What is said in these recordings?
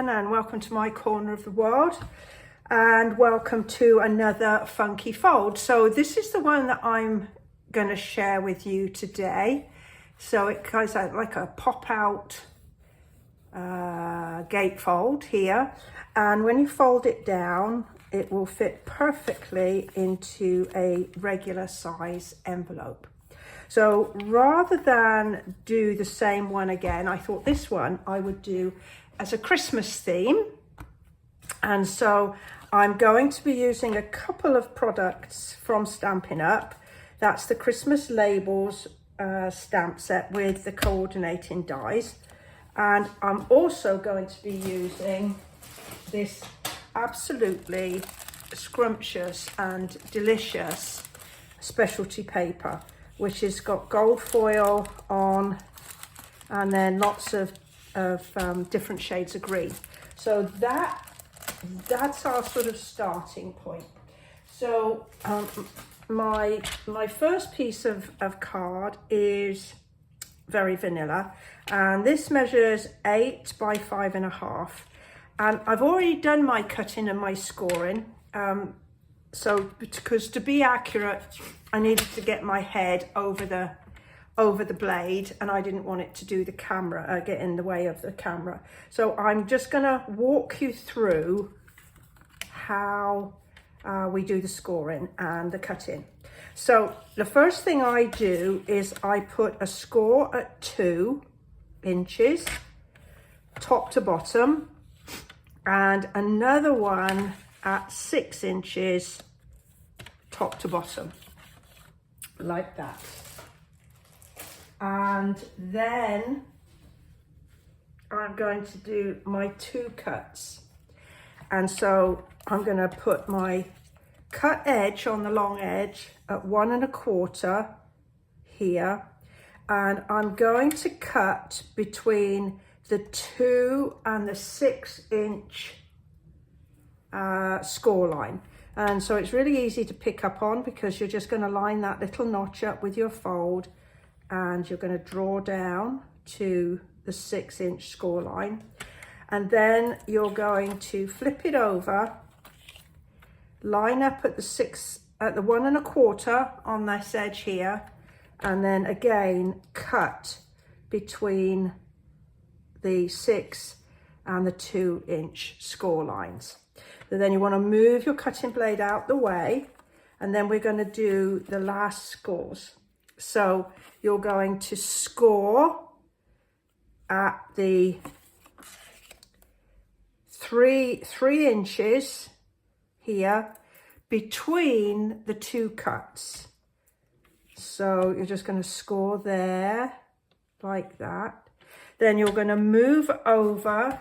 everyone, and welcome to my corner of the world, and welcome to another funky fold. So this is the one that I'm going to share with you today. So it goes out like a pop out gatefold here, and when you fold it down it will fit perfectly into a regular size envelope. So rather than do the same one again, I thought this one I would do as a Christmas theme. And so I'm going to be using a couple of products from Stampin' Up. That's the Christmas Labels stamp set with the coordinating dies. And I'm also going to be using this absolutely scrumptious and delicious specialty paper, which has got gold foil on and then lots of different shades of green. So that's our sort of starting point. So my first piece of card is very vanilla, and this measures 8 by 5.5, and I've already done my cutting and my scoring. So because to be accurate, I needed to get my head over the blade, and I didn't want it to do the camera, get in the way of the camera. So I'm just gonna walk you through how we do the scoring and the cutting. So the first thing I do is I put a score at 2 inches, top to bottom, and another one at 6 inches, top to bottom, like that. And then I'm going to do my 2 cuts. And so I'm going to put my cut edge on the long edge at 1 1/4 here. And I'm going to cut between the 2 and the 6 inch score line. And so it's really easy to pick up on, because you're just going to line that little notch up with your fold, and you're going to draw down to the 6 inch score line, and then you're going to flip it over, line up at the 1 1/4 on this edge here, and then again cut between the 6 and the 2 inch score lines. So then you want to move your cutting blade out the way, and then we're going to do the last scores. So you're going to score at the 3 inches here between the 2 cuts. So you're just going to score there like that. Then you're going to move over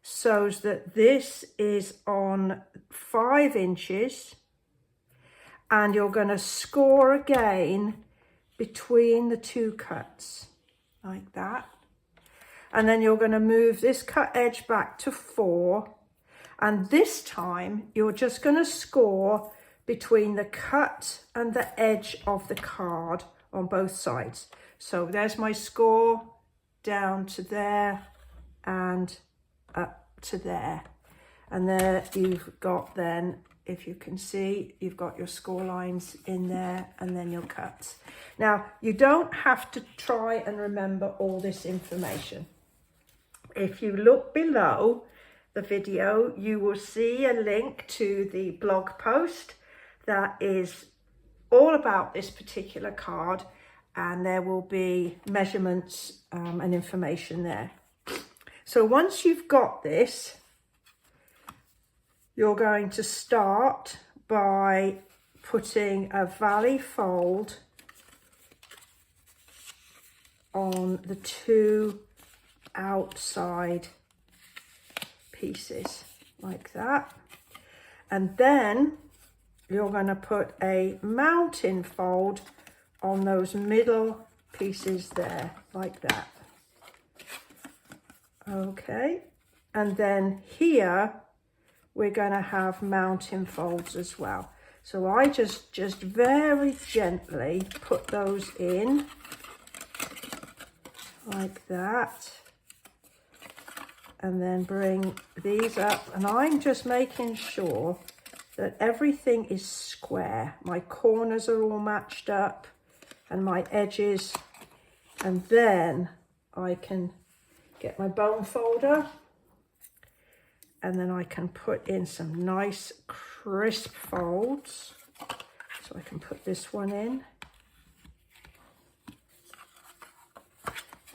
so that this is on 5 inches, and you're going to score again between the 2 cuts like that. And then you're going to move this cut edge back to 4, and this time you're just going to score between the cut and the edge of the card on both sides. So there's my score down to there and up to there, and there you've got, then if you can see, you've got your score lines in there, and then your cuts. Now you don't have to try and remember all this information. If you look below the video, you will see a link to the blog post that is all about this particular card, and there will be measurements and information there. So once you've got this, you're going to start by putting a valley fold on the 2 outside pieces like that, and then you're going to put a mountain fold on those middle pieces there like that. Okay, and then here we're going to have mountain folds as well. So I just very gently put those in like that. and then bring these up, and I'm just making sure that everything is square. My corners are all matched up and my edges, and then I can get my bone folder and then I can put in some nice crisp folds. So I can put this one in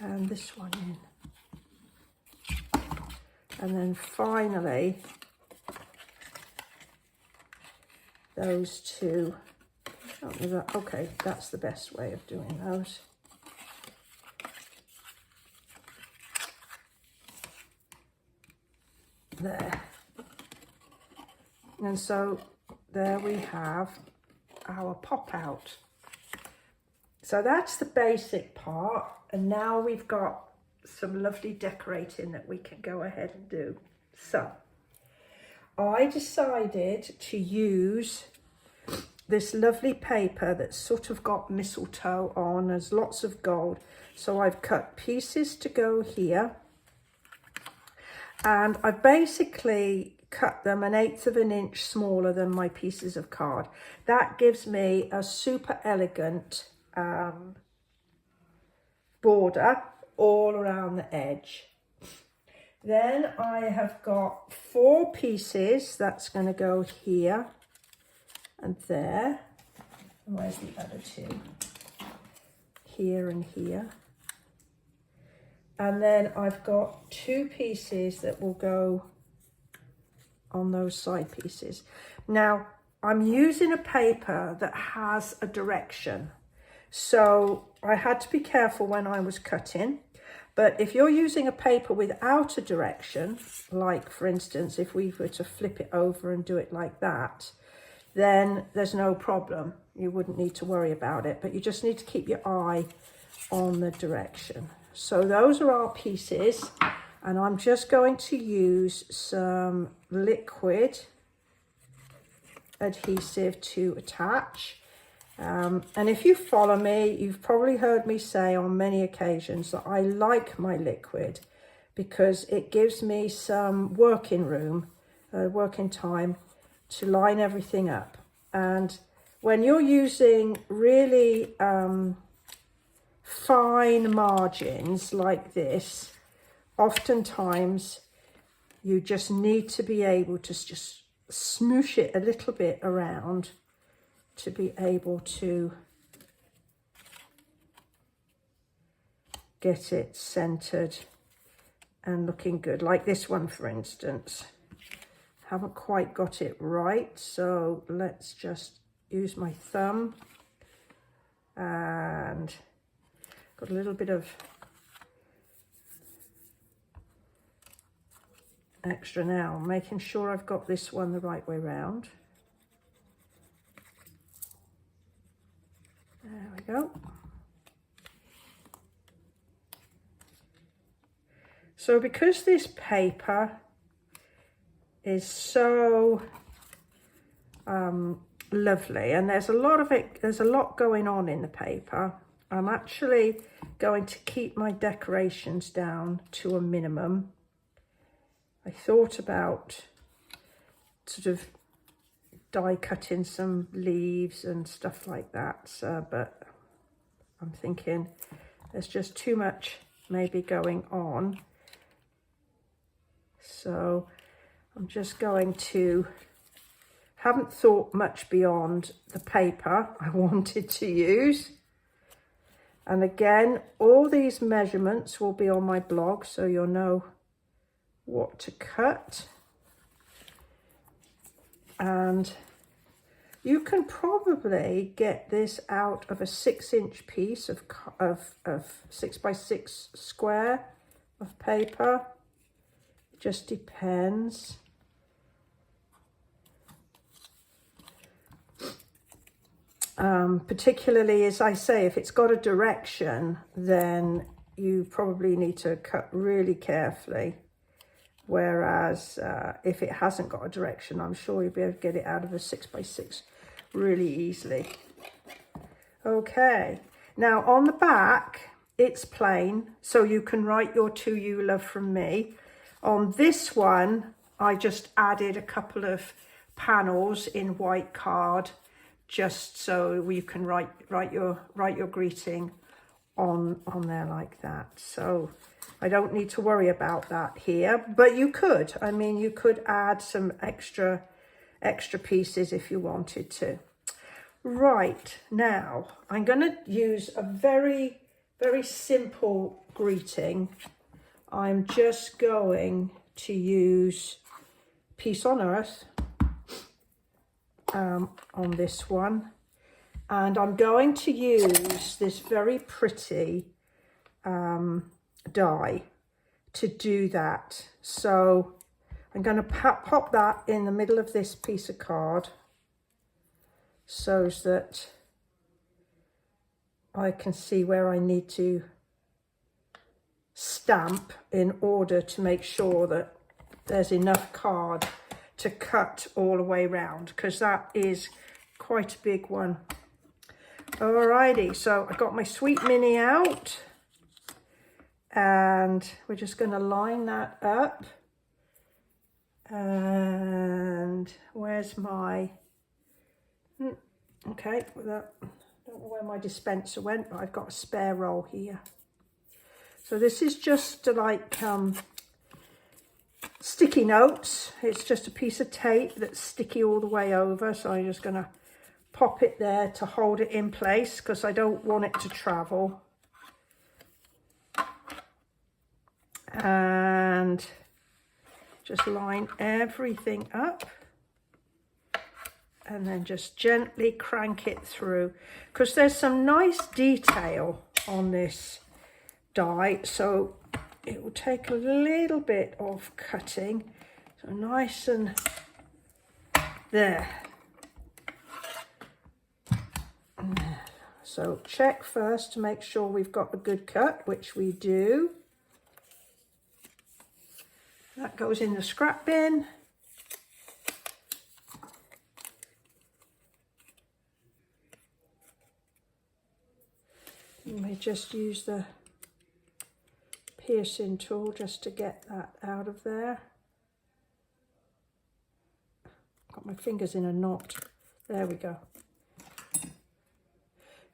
and this one in. And then finally, those two. Okay, that's the best way of doing those. There. And so there we have our pop out. So that's the basic part, and now we've got some lovely decorating that we can go ahead and do. So I decided to use this lovely paper that's sort of got mistletoe on. There's lots of gold, so I've cut pieces to go here, and I basically cut them 1/8 of an inch smaller than my pieces of card. That gives me a super elegant border all around the edge. Then I have got 4 pieces that's going to go here and there. And where's the other 2? Here and here. And then I've got 2 pieces that will go on those side pieces. Now, I'm using a paper that has a direction, so I had to be careful when I was cutting. But if you're using a paper without a direction, like for instance, if we were to flip it over and do it like that, then there's no problem. You wouldn't need to worry about it, but you just need to keep your eye on the direction. So those are our pieces, and I'm just going to use some liquid adhesive to attach. And if you follow me, you've probably heard me say on many occasions that I like my liquid because it gives me some working room, working time to line everything up. And when you're using really fine margins like this, oftentimes you just need to be able to just smoosh it a little bit around to be able to get it centered and looking good. Like this one, for instance, haven't quite got it right, so let's just use my thumb, and got a little bit of extra now, making sure I've got this one the right way round. There we go. So because this paper is so lovely, and there's a lot going on in the paper, I'm actually going to keep my decorations down to a minimum. I thought about sort of die cutting some leaves and stuff like that, but I'm thinking there's just too much maybe going on. So I'm just going to, haven't thought much beyond the paper I wanted to use. And again, all these measurements will be on my blog, so you'll know what to cut. And you can probably get this out of a 6-inch piece of 6x6 square of paper. It just depends. Particularly, as I say, if it's got a direction, then you probably need to cut really carefully. Whereas if it hasn't got a direction, I'm sure you'll be able to get it out of a 6x6 really easily. Okay, now on the back, it's plain, so you can write your "To You Love" from me. On this one, I just added a couple of panels in white card, just so you can write your greeting on there like that. So I don't need to worry about that here, but you could. I mean, you could add some extra pieces if you wanted to. Right, now I'm going to use a very simple greeting. I'm just going to use Peace on Earth on this one, and I'm going to use this very pretty die to do that. So I'm going to pop that in the middle of this piece of card so that I can see where I need to stamp in order to make sure that there's enough card to cut all the way around, because that is quite a big one. Alrighty, so I got my sweet mini out, and we're just going to line that up. And where's my, okay, I don't know where my dispenser went, but I've got a spare roll here. So this is just like sticky notes. It's just a piece of tape that's sticky all the way over. So I'm just going to pop it there to hold it in place, because I don't want it to travel. And just line everything up, and then just gently crank it through, because there's some nice detail on this die, so it will take a little bit of cutting. So nice and there. So check first to make sure we've got a good cut, which we do. That goes in the scrap bin. You may just use the piercing tool just to get that out of there. Got my fingers in a knot. There we go.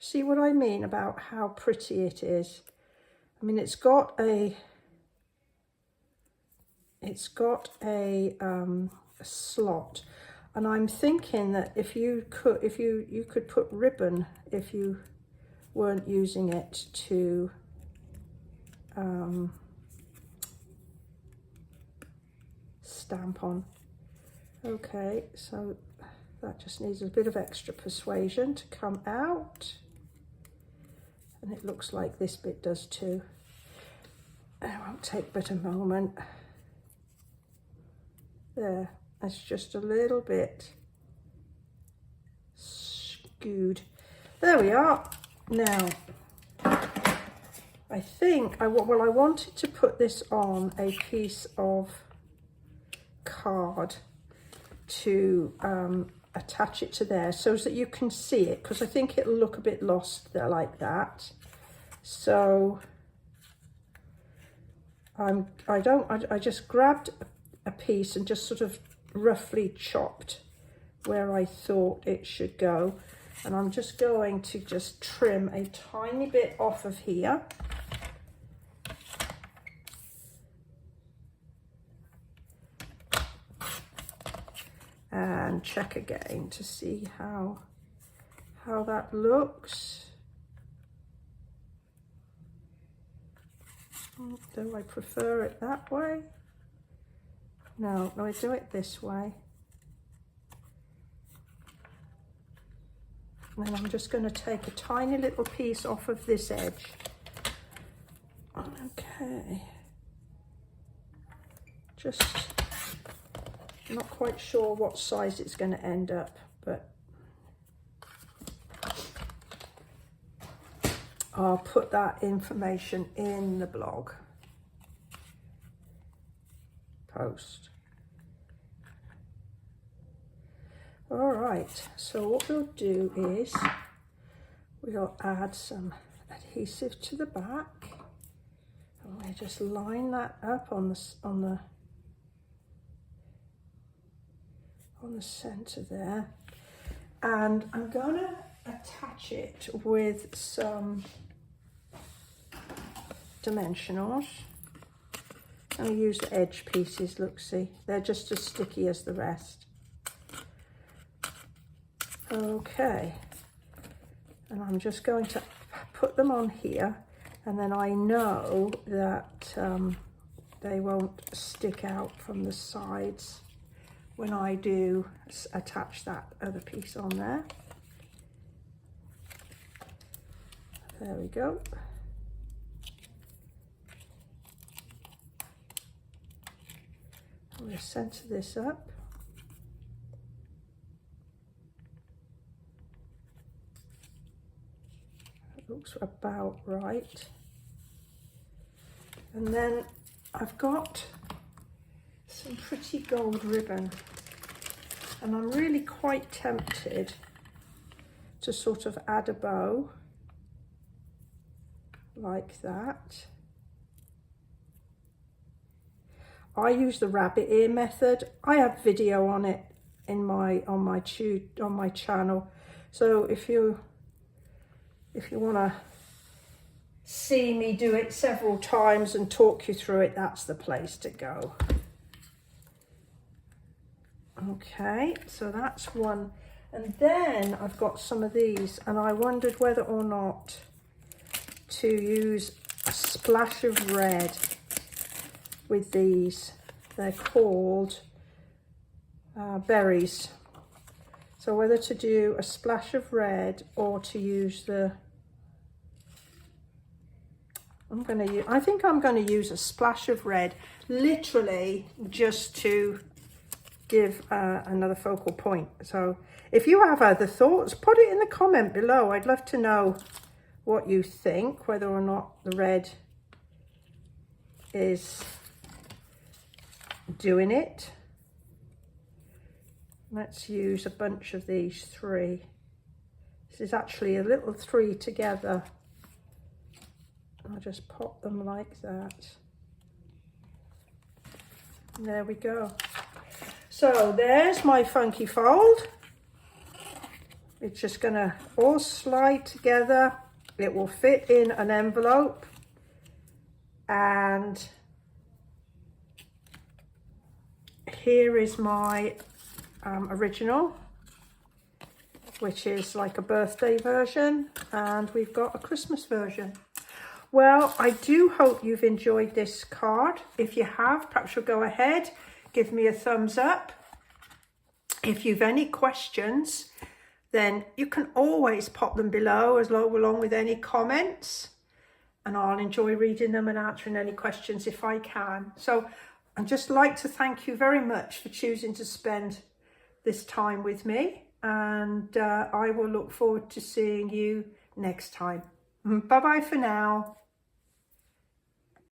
See what I mean about how pretty it is? I mean, it's got a slot, and I'm thinking that if you could put ribbon, if you weren't using it to stamp on. Okay, so that just needs a bit of extra persuasion to come out, and it looks like this bit does too. It won't take but a moment. There, that's just a little bit skewed. There we are. Now, I think I wanted to put this on a piece of card to attach it to there so that you can see it, because I think it'll look a bit lost there like that. So I just grabbed a piece and just sort of roughly chopped where I thought it should go, and I'm just going to just trim a tiny bit off of here. And check again to see how that looks. Do I prefer it that way? No, I do it this way. And then I'm just going to take a tiny little piece off of this edge. Okay. Just not quite sure what size it's going to end up, but I'll put that information in the blog post. All right, so what we'll do is we'll add some adhesive to the back, and we'll just line that up on the on the center there. And I'm gonna attach it with some dimensionals. I'm going to use the edge pieces, look, see, they're just as sticky as the rest. Okay, and I'm just going to put them on here, and then I know that they won't stick out from the sides when I do attach that other piece on there. There we go. I'm going to center this up. It looks about right. And then I've got some pretty gold ribbon, and I'm really quite tempted to sort of add a bow like that. I use the rabbit ear method. I have video on it in on my channel. So if you want to see me do it several times and talk you through it, that's the place to go. Okay, so that's one. And then I've got some of these, and I wondered whether or not to use a splash of red with these. They're called berries. So whether to do a splash of red or to use the, I think I'm going to use a splash of red, literally just to give another focal point. So if you have other thoughts, put it in the comment below. I'd love to know what you think, whether or not the red is doing it. Let's use a bunch of these three. This is actually a little three together. I'll just pop them like that. There we go. So there's my funky fold. It's just gonna all slide together. It will fit in an envelope, and here is my original, which is like a birthday version, and we've got a Christmas version. Well, I do hope you've enjoyed this card. If you have, perhaps you'll go ahead, give me a thumbs up. If you've any questions, then you can always pop them below along with any comments, and I'll enjoy reading them and answering any questions if I can. So I'd just like to thank you very much for choosing to spend this time with me, and I will look forward to seeing you next time. Bye bye for now.